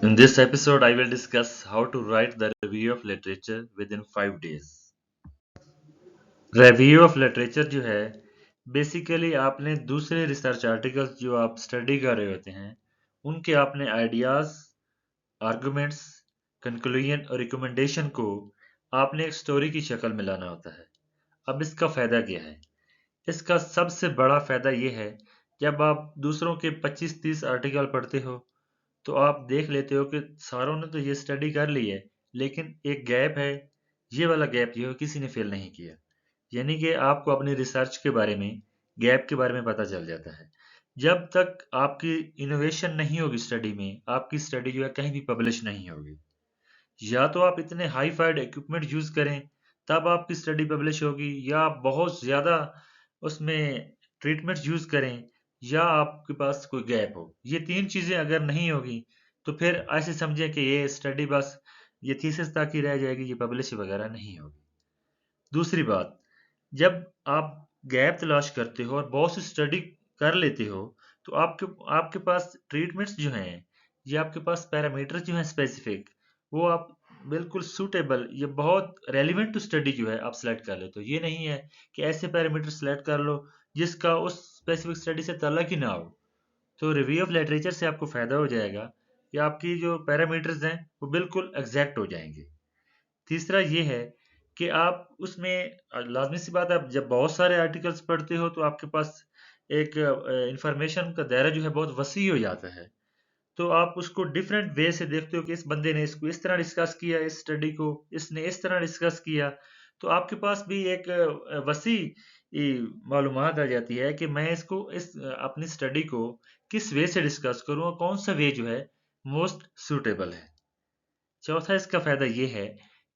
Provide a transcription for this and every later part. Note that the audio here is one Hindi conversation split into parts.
In this episode, I will discuss how to write the review of literature within 5 days. Review of literature जो है बेसिकली आपने दूसरे रिसर्च आर्टिकल्स जो आप स्टडी कर रहे होते हैं उनके आपने आइडियाज, आर्गुमेंट्स, कंक्लूजन और रिकमेंडेशन को आपने एक स्टोरी की शक्ल में लाना होता है। अब इसका फ़ायदा क्या है? इसका सबसे बड़ा फ़ायदा ये है, जब आप दूसरों के 25-30 आर्टिकल पढ़ते हो तो आप देख लेते हो कि सारों ने तो ये स्टडी कर ली है, लेकिन एक गैप है। ये वाला गैप जो है किसी ने फिल नहीं किया। यानी कि आपको अपनी रिसर्च के बारे में, गैप के बारे में पता चल जाता है। जब तक आपकी इनोवेशन नहीं होगी स्टडी में, आपकी स्टडी जो है कहीं भी पब्लिश नहीं होगी। या तो आप इतने हाई फाइड इक्विपमेंट यूज करें, तब आपकी स्टडी पब्लिश होगी, या आप बहुत ज्यादा उसमें ट्रीटमेंट यूज करें, या आपके पास कोई गैप हो। ये तीन चीजें अगर नहीं होगी तो फिर ऐसे समझें कि ये स्टडी बस ये थीसिस तक ही रह जाएगी, ये पब्लिश वगैरह नहीं होगी। दूसरी बात, जब आप गैप तलाश करते हो और बहुत सी स्टडी कर लेते हो तो आपके आपके पास ट्रीटमेंट्स जो हैं, ये आपके पास पैरामीटर्स जो हैं स्पेसिफिक, वो आप बिल्कुल सूटेबल, ये बहुत रेलिवेंट टू स्टडी जो है आप सेलेक्ट कर लेते हो। ये नहीं है कि ऐसे पैरामीटर सेलेक्ट कर लो जिसका उस स्पेसिफिक स्टडी से ताल्लुक ही ना हो। तो रिव्यू ऑफ लिटरेचर से आपको फायदा हो जाएगा कि आपकी जो पैरामीटर्स हैं वो बिल्कुल एग्जैक्ट हो जाएंगे। तीसरा ये है कि आप उसमें लाज़मी सी बात है, आप जब बहुत सारे आर्टिकल्स पढ़ते हो तो आपके पास एक इंफॉर्मेशन का दायरा जो है बहुत वसी हो जाता है। तो आप उसको डिफरेंट वे से देखते हो कि इस बंदे ने इसको इस तरह डिस्कस किया, इस स्टडी को इसने इस तरह डिस्कस किया। तो आपके पास भी एक वसी मालूमात आ जाती है कि मैं इसको अपनी स्टडी को किस वे से डिस्कस करूं और कौन सा वे जो है मोस्ट सूटेबल है। चौथा इसका फायदा ये है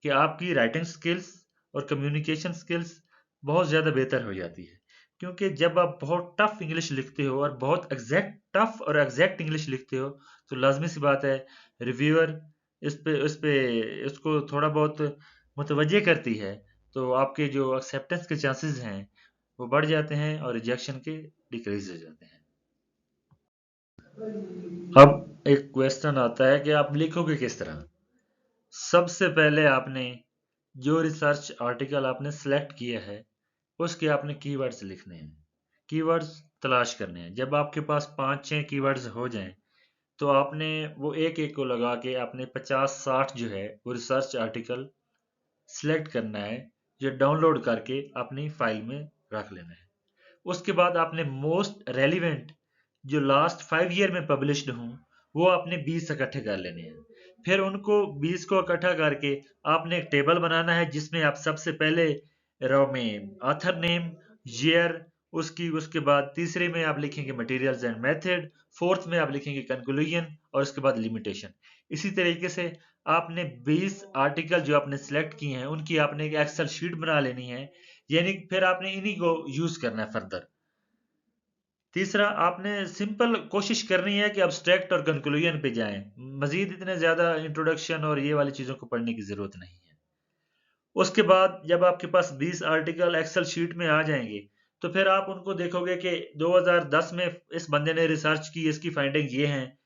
कि आपकी राइटिंग स्किल्स और कम्युनिकेशन स्किल्स बहुत ज़्यादा बेहतर हो जाती है, क्योंकि जब आप बहुत टफ इंग्लिश लिखते हो और बहुत एग्जैक्ट टफ और एग्जैक्ट इंग्लिश लिखते हो तो लाजमी सी बात है रिव्यूअर इस पे इसको थोड़ा बहुत मुतवज्जे करती है। तो आपके जो एक्सेप्टेंस के चांसेस हैं वो बढ़ जाते हैं और रिजेक्शन के डिक्रीज हो जाते हैं। अब एक क्वेश्चन आता है कि आप लिखोगे किस तरह। सबसे पहले आपने जो रिसर्च आर्टिकल आपने सेलेक्ट किया है उसके आपने कीवर्ड्स लिखने हैं, कीवर्ड्स तलाश करने हैं। जब आपके पास 5-6 कीवर्ड्स हो जाएं तो आपने वो एक एक को लगा के आपने 50-60 जो है वो रिसर्च आर्टिकल सेलेक्ट करना है, जो डाउनलोड करके अपनी फाइल में रख लेना है। उसके बाद आपने मोस्ट रेलिवेंट जो लास्ट 5 ईयर में पब्लिश्ड हों वो आपने 20 इकट्ठे कर लेने हैं। फिर उनको 20 को इकट्ठा करके आपने एक टेबल बनाना है जिसमें आप सबसे पहले रो में ऑथर नेम, ईयर, उसकी उसके बाद तीसरे में आप लिखेंगे मटेरियल्स एंड मेथड, फोर्थ में आप लिखेंगे कंक्लूजन और उसके बाद लिमिटेशन। इसी तरीके से आपने 20 आर्टिकल जो आपने सेलेक्ट किए हैं उनकी आपने एक एक्सेल शीट बना लेनी है, यानी फिर आपने इन्हीं को यूज करना है फर्दर। तीसरा, आपने सिंपल कोशिश करनी है कि अब्स्ट्रैक्ट और कंक्लूजन पे जाएं, मजीद इतने ज्यादा इंट्रोडक्शन और ये वाली चीजों को पढ़ने की जरूरत नहीं है। उसके बाद जब आपके पास 20 आर्टिकल एक्सेल शीट में आ जाएंगे तो फिर आप उनको देखोगे कि 2010 में इस बंदे ने रिसर्च की, इसकी फाइंडिंग ये हैं।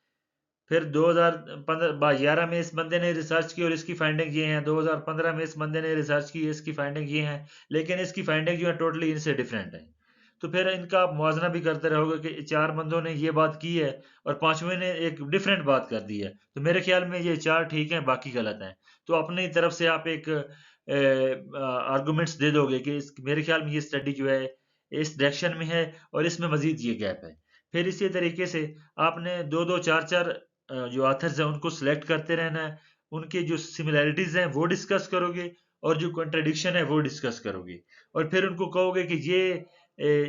फिर 2011 में इस बंदे ने रिसर्च की और इसकी फाइंडिंग ये हैं। 2015 में इस बंदे ने रिसर्च की, इसकी फाइंडिंग ये हैं, लेकिन इसकी फाइंडिंग जो है टोटली इनसे डिफरेंट है। तो फिर इनका आप मुआवजा भी करते रहोगे कि 4 बंदों ने ये बात की है और 5वें ने एक डिफरेंट बात कर दी है, तो मेरे ख्याल में ये 4 ठीक हैं, बाकी गलत हैं। तो अपनी तरफ से आप एक आर्गुमेंट्स दे दोगे कि मेरे ख्याल में ये स्टडी जो है इस डायरेक्शन में है और इसमें मजीद ये गैप है। फिर इसी तरीके से आपने 2-2 4-4 जो ऑथर्स हैं उनको सिलेक्ट करते रहना है, उनके जो सिमिलैरिटीज हैं वो डिस्कस करोगे और जो कॉन्ट्रडिक्शन है वो डिस्कस करोगे, और फिर उनको कहोगे कि ये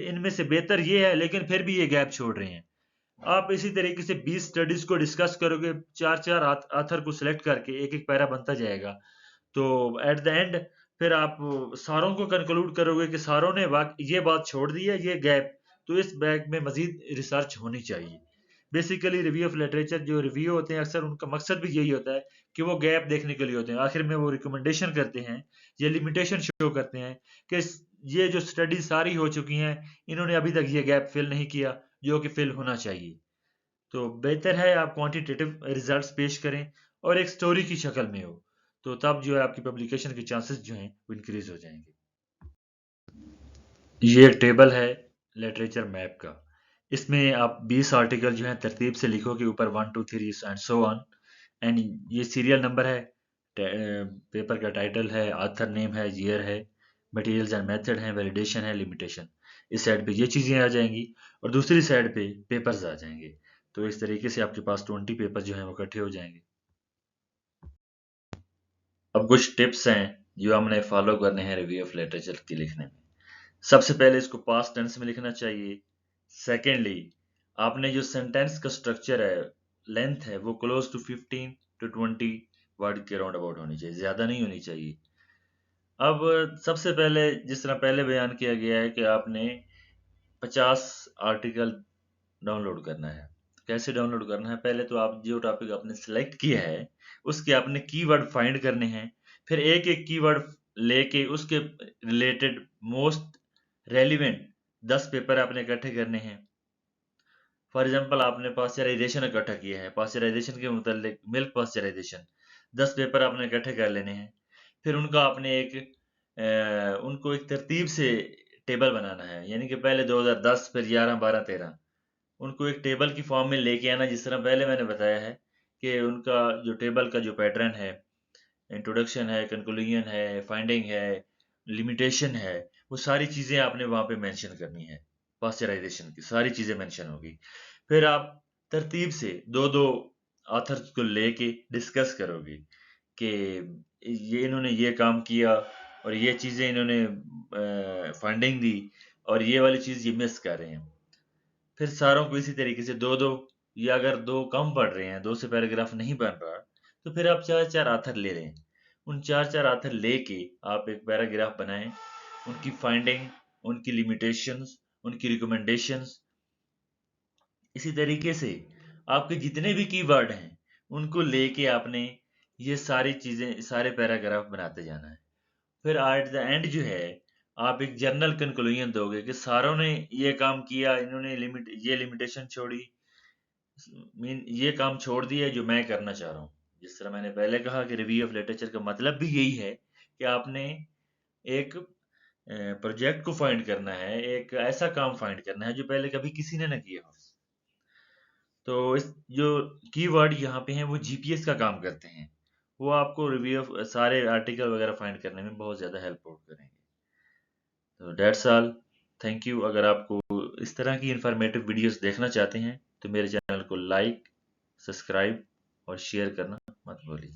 इनमें से बेहतर ये है लेकिन फिर भी ये गैप छोड़ रहे हैं। आप इसी तरीके से 20 स्टडीज को डिस्कस करोगे, 4-4 ऑथर को सिलेक्ट करके एक एक पैरा बनता जाएगा। तो एट द एंड फिर आप सारों को कंक्लूड करोगे कि सारों ने ये बात छोड़ दी है, ये गैप, तो इस बैग में मजीद रिसर्च होनी चाहिए। बेसिकली रिव्यू ऑफ लिटरेचर जो रिव्यू होते हैं अक्सर उनका मकसद भी यही होता है कि वो गैप देखने के लिए होते हैं। आखिर में वो रिकमेंडेशन करते हैं, ये लिमिटेशन शो करते हैं कि ये जो स्टडी सारी हो चुकी हैं इन्होंने अभी तक ये गैप फिल नहीं किया जो कि फिल होना चाहिए। तो बेहतर है आप क्वांटिटेटिव रिजल्ट्स पेश करें और एक स्टोरी की शक्ल में हो, तो तब जो है आपकी पब्लिकेशन के चांसेस जो हैं वो इंक्रीज हो जाएंगे। ये एक टेबल है लिटरेचर मैप का। इसमें आप 20 आर्टिकल जो है तरतीब से लिखोगे, ऊपर 1 2 3 एंड सो ऑन। एंड ये सीरियल नंबर है, पेपर का टाइटल है, ऑथर नेम है, ईयर है, मटेरियल्स एंड मेथड है, वैलिडेशन है, लिमिटेशन। इस साइड पे ये चीज़ें आ जाएंगी और दूसरी साइड पे पेपर्स आ जाएंगे। तो इस तरीके से आपके पास 20 पेपर जो हैं वो इकट्ठे हो जाएंगे। अब कुछ टिप्स हैं जो हमने फॉलो करने हैं रिव्यू ऑफ लिटरेचर के लिखने में। सबसे पहले इसको पास्ट टेंस में लिखना चाहिए। सेकेंडली, आपने जो सेंटेंस का स्ट्रक्चर है, लेंथ है, वो क्लोज टू 15 to 20 वर्ड के राउंड अबाउट होनी चाहिए, ज्यादा नहीं होनी चाहिए। अब सबसे पहले जिस तरह पहले बयान किया गया है कि आपने 50 आर्टिकल डाउनलोड करना है। कैसे डाउनलोड करना है? पहले तो आप जो टॉपिक आपने सिलेक्ट किया है उसके आपने कीवर्ड फाइंड करने हैं। फिर एक एक कीवर्ड लेके उसके रिलेटेड मोस्ट रेलिवेंट 10 पेपर आपने इकट्ठे करने हैं। फॉर एग्जांपल आपने पास्चराइजेशन इकट्ठा किया है, पास्चराइजेशन के मुतालिक मिल्क पास्चराइजेशन 10 पेपर आपने इकट्ठे कर लेने हैं। फिर उनका आपने उनको एक तरतीब से टेबल बनाना है, यानी कि पहले 2010, फिर 11, 12, 13 उनको एक टेबल की फॉर्म में लेके आना। जिस तरह पहले मैंने बताया है कि उनका जो टेबल का जो पैटर्न है, इंट्रोडक्शन है, कंक्लूजन है, फाइंडिंग है, लिमिटेशन है, वो सारी चीज़ें आपने वहाँ पे मेंशन करनी है। पास्चराइजेशन की सारी चीज़ें मेंशन होगी। फिर आप तरतीब से दो दो ऑथर्स को लेके डिस्कस करोगे कि ये इन्होंने ये काम किया और ये चीज़ें इन्होंने फंडिंग दी और ये वाली चीज़ ये मिस कर रहे हैं। फिर सारों को इसी तरीके से दो दो, या अगर दो कम पढ़ रहे हैं, दो से पैराग्राफ नहीं बन रहा, तो फिर आप चार चार आथर ले लें। उन चार चार आथर लेके आप एक पैराग्राफ बनाएं, उनकी फाइंडिंग, उनकी लिमिटेशंस, उनकी रिकमेंडेशंस। इसी तरीके से आपके जितने भी कीवर्ड हैं उनको लेके आपने ये सारी चीजें, सारे पैराग्राफ बनाते जाना है। फिर एट द एंड जो है आप एक जर्नल कंक्लूजन दोगे कि सारों ने ये काम किया, इन्होंने ये लिमिटेशन छोड़ी, मीन ये काम छोड़ दिया जो मैं करना चाह रहा हूँ। जिस तरह मैंने पहले कहा कि रिव्यू ऑफ लिटरेचर का मतलब भी यही है कि आपने एक प्रोजेक्ट को फाइंड करना है, एक ऐसा काम फाइंड करना है जो पहले कभी किसी ने ना किया हो। तो इस जो कीवर्ड यहाँ पे हैं वो जीपीएस का काम करते हैं, वो आपको रिव्यू ऑफ सारे आर्टिकल वगैरह फाइंड करने में बहुत ज़्यादा हेल्प आउट करेंगे। तो डेट्स ऑल, थैंक यू। अगर आपको इस तरह की इंफॉर्मेटिव वीडियोस देखना चाहते हैं तो मेरे चैनल को लाइक, सब्सक्राइब और शेयर करना मत भूलिए।